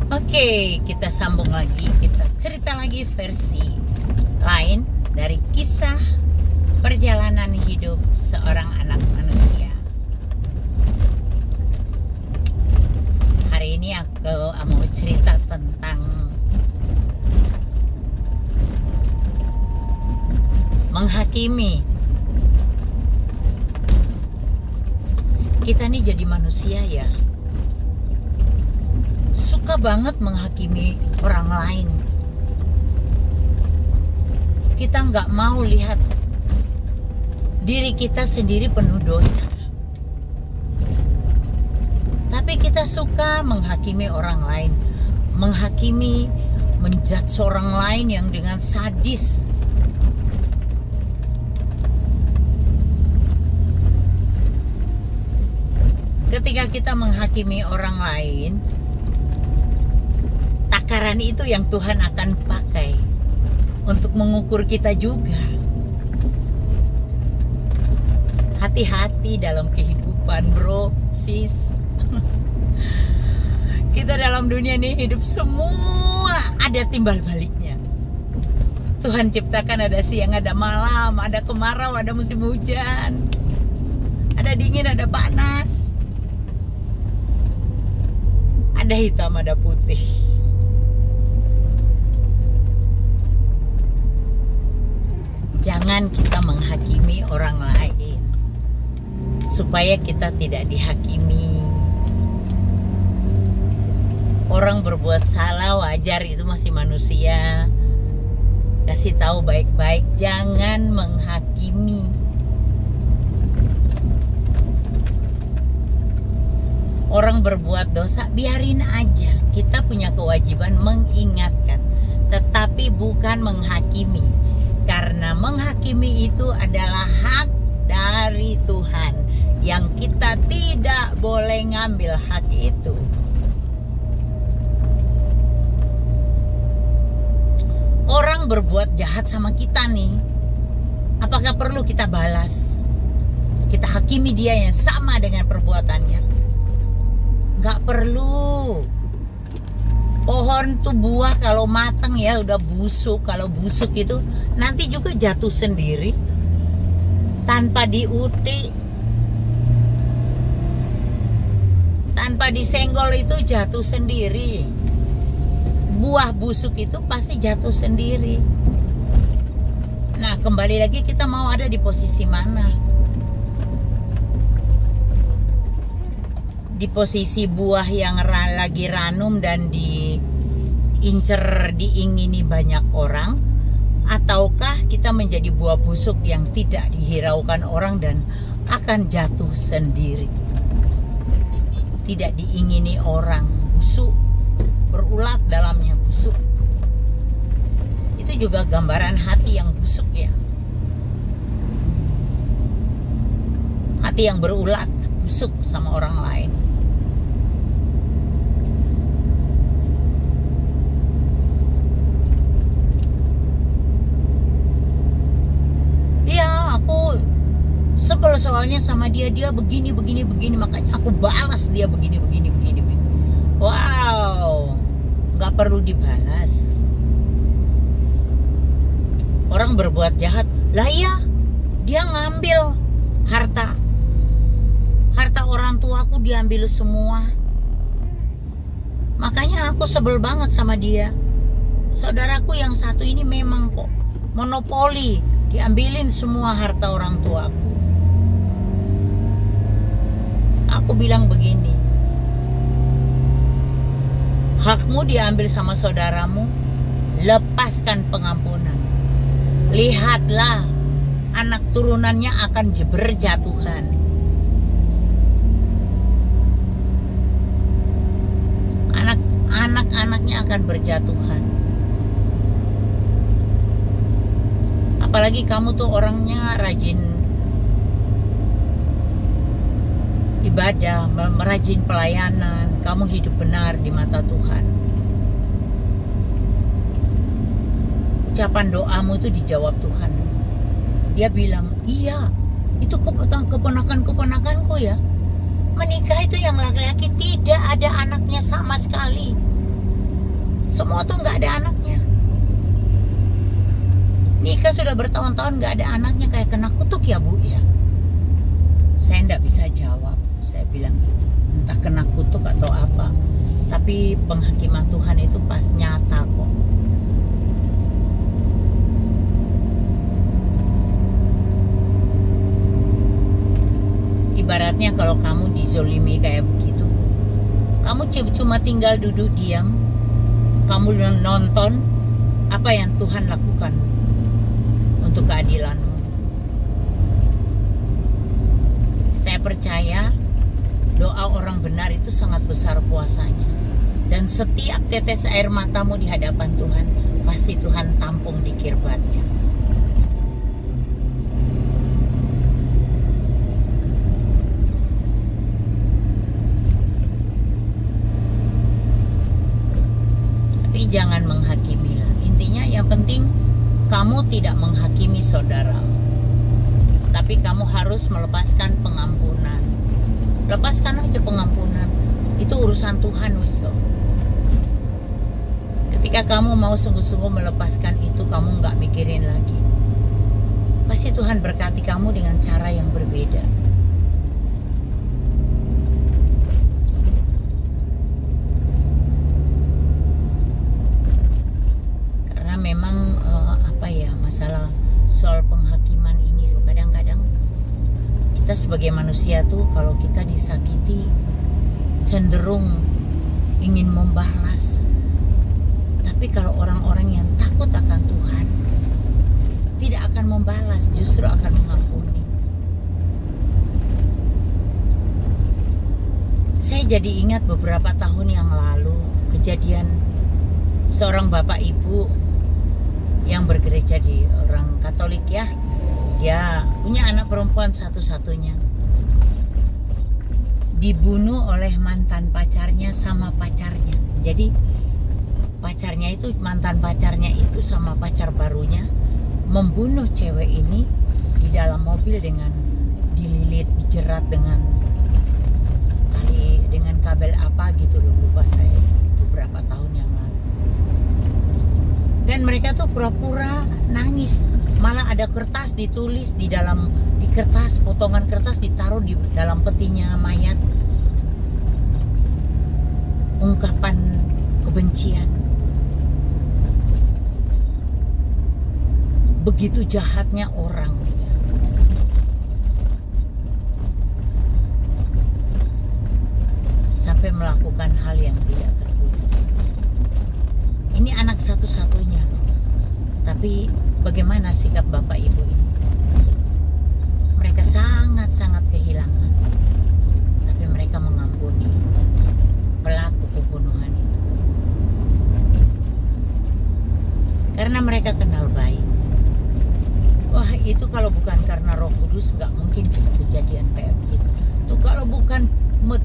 Oke, kita sambung lagi. Kita cerita lagi versi lain dari kisah perjalanan hidup seorang anak manusia. Hari ini aku mau cerita tentang menghakimi. Kita nih jadi manusia ya, suka banget menghakimi orang lain. Kita nggak mau lihat diri kita sendiri penuh dosa, tapi kita suka menghakimi orang lain, menjudge orang lain yang dengan sadis. Ketika kita menghakimi orang lain, takaran itu yang Tuhan akan pakai untuk mengukur kita juga. Hati-hati dalam kehidupan, bro, sis. Kita dalam dunia ini hidup semua ada timbal baliknya. Tuhan ciptakan ada siang, ada malam, ada kemarau, ada musim hujan, ada dingin, ada panas, ada hitam, ada putih. Jangan kita menghakimi orang lain supaya kita tidak dihakimi. Orang berbuat salah wajar, itu masih manusia. Kasih tahu baik-baik, jangan menghakimi. Orang berbuat dosa, biarin aja. Kita punya kewajiban mengingatkan, tetapi bukan menghakimi. Karena menghakimi itu adalah hak dari Tuhan, yang kita tidak boleh ngambil hak itu. Orang berbuat jahat sama kita nih, apakah perlu kita balas? Kita hakimi dia yang sama dengan perbuatannya? Gak perlu. Pohon tuh buah kalau matang ya udah busuk. Kalau busuk itu nanti juga jatuh sendiri tanpa diutik, tanpa disenggol, itu jatuh sendiri. Buah busuk itu pasti jatuh sendiri. Nah, kembali lagi, kita mau ada di posisi mana? Di posisi buah yang lagi ranum dan diingini banyak orang, ataukah kita menjadi buah busuk yang tidak dihiraukan orang dan akan jatuh sendiri, tidak diingini orang, busuk, berulat dalamnya, busuk. Itu juga gambaran hati yang busuk ya, hati yang berulat, busuk sama orang lain. Sebel soalnya sama dia begini, makanya aku balas dia begini. Wow, nggak perlu dibalas. Orang berbuat jahat, lah ya, dia ngambil harta orang tuaku, diambil semua. Makanya aku sebel banget sama dia. Saudaraku yang satu ini memang kok monopoli, diambilin semua harta orang tuaku. Aku bilang begini, hakmu diambil sama saudaramu, lepaskan pengampunan. Lihatlah, anak turunannya akan berjatuhan. Anak-anaknya akan berjatuhan. Apalagi kamu tuh orangnya rajin ibadah, merajin pelayanan, kamu hidup benar di mata Tuhan. Ucapan doamu itu dijawab Tuhan. Dia bilang, iya, itu keponakan-keponakanku ya. Menikah itu yang laki-laki tidak ada anaknya sama sekali. Semua tuh nggak ada anaknya. Nikah sudah bertahun-tahun nggak ada anaknya, kayak kena kutuk ya Bu ya. Saya nggak bisa jawab. Saya bilang entah kena kutuk atau apa. Tapi penghakiman Tuhan itu pas nyata kok. Ibaratnya kalau kamu dizolimi kayak begitu, kamu cuma tinggal duduk diam, kamu nonton apa yang Tuhan lakukan untuk keadilanmu. Saya percaya doa orang benar itu sangat besar kuasanya. Dan setiap tetes air matamu di hadapan Tuhan, pasti Tuhan tampung di kirbatnya. Tapi jangan menghakimi lah. Intinya yang penting kamu tidak menghakimi saudara. Tapi kamu harus melepaskan pengampunan. Lepaskan aja pengampunan. Itu urusan Tuhan, wisdom. Ketika kamu mau sungguh-sungguh melepaskan itu, kamu nggak mikirin lagi. Pasti Tuhan berkati kamu dengan cara yang berbeda. Karena memang masalah soal penghakiman ini loh. Kadang-kadang kita sebagai manusia tuh kalau kita disakiti cenderung ingin membalas. Tapi kalau orang-orang yang takut akan Tuhan tidak akan membalas, justru akan mengampuni. Saya jadi ingat beberapa tahun yang lalu kejadian seorang bapak ibu yang bergereja di orang Katolik ya. Dia punya anak perempuan satu-satunya. Dibunuh oleh mantan pacarnya sama pacarnya. Jadi pacarnya itu, mantan pacarnya itu sama pacar barunya membunuh cewek ini di dalam mobil dengan dililit, dijerat dengan kabel apa gitu loh, lupa saya, beberapa tahun yang lalu. Dan mereka tuh pura-pura nangis, malah ada kertas ditulis di kertas, potongan kertas ditaruh di dalam petinya mayat, ungkapan kebencian. Begitu jahatnya orang. Sampai melakukan hal yang tidak terpuji. Ini anak satu-satunya. Tapi bagaimana sikap bapak ibu ini? Mereka sangat-sangat kehilangan. Tapi mereka mengampuni pelaku pembunuhan itu. Karena mereka kenal baik. Wah, itu kalau bukan karena Roh Kudus nggak mungkin bisa kejadian kayak begitu. Tuh kalau bukan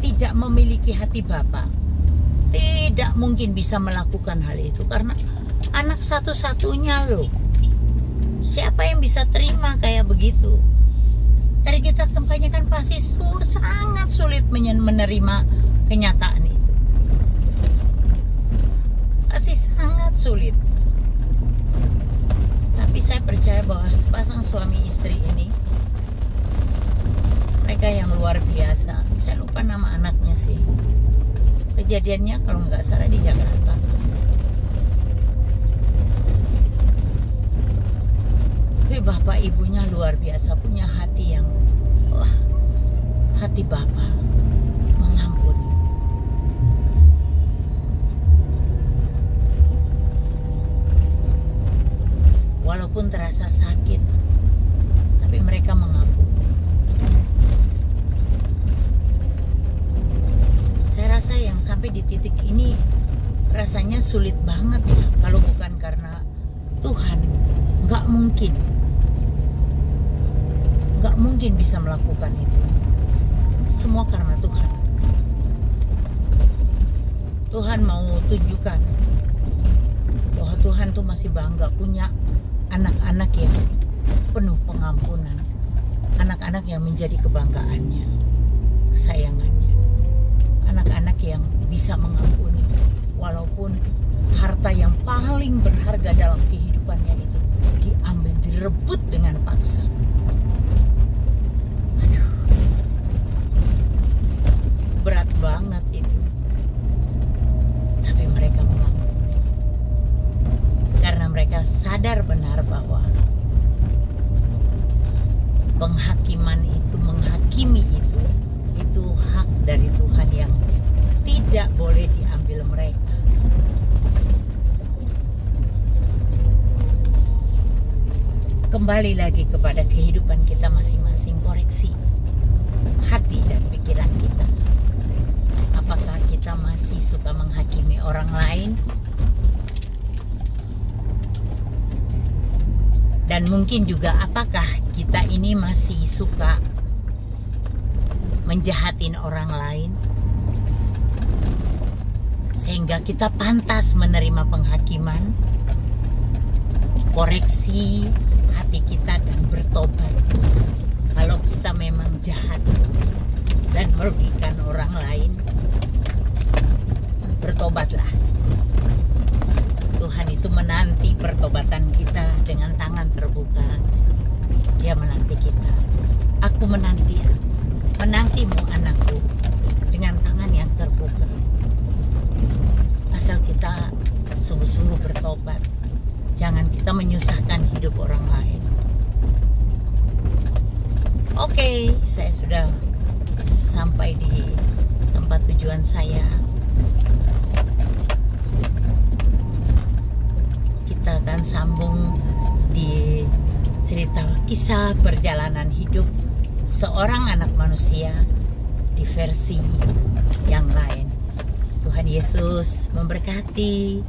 tidak memiliki hati Bapa, tidak mungkin bisa melakukan hal itu. Karena anak satu-satunya loh. Siapa yang bisa terima kayak begitu? Dari kita kampanye kan pasti sangat sulit menerima kenyataan itu. Pasti sangat sulit. Tapi saya percaya bahwa pasang suami istri ini, mereka yang luar biasa. Saya lupa nama anaknya sih. Kejadiannya kalau nggak salah di Jakarta. Tapi bapak ibunya luar biasa, punya hati yang hati bapak mengampuni. Walaupun terasa sakit, tapi mereka mengampuni. Saya rasa yang sampai di titik ini rasanya sulit banget ya. Kalau bukan karena Tuhan, nggak mungkin bisa melakukan itu. Semua karena Tuhan. Tuhan mau tunjukkan bahwa Tuhan tuh masih bangga punya anak-anak yang penuh pengampunan, anak-anak yang menjadi kebanggaannya, kesayangannya, anak-anak yang bisa mengampuni. walaupun harta yang paling berharga dalam kehidupannya itu diambil, direbut dengan paksa. Aduh, berat banget itu. Tapi mereka melakukan karena mereka sadar benar bahwa penghakiman itu, menghakimi itu hak dari Tuhan yang tidak boleh diambil mereka. Kembali lagi kepada kehidupan kita masing-masing, koreksi hati dan pikiran kita. Apakah kita masih suka menghakimi orang lain? Dan mungkin juga apakah kita ini masih suka menjahatin orang lain sehingga kita pantas menerima penghakiman? Koreksi hati kita dan bertobat. Kalau kita memang jahat dan merugikan orang lain, bertobatlah. Tuhan itu menanti pertobatan kita dengan tangan terbuka. Dia menanti kita. Aku menantimu anakku, dengan tangan yang terbuka. Asal kita sungguh-sungguh bertobat. Jangan kita menyusahkan hidup orang lain. Oke, saya sudah sampai di tempat tujuan saya. Kita akan sambung di cerita kisah perjalanan hidup seorang anak manusia di versi yang lain. Tuhan Yesus memberkati.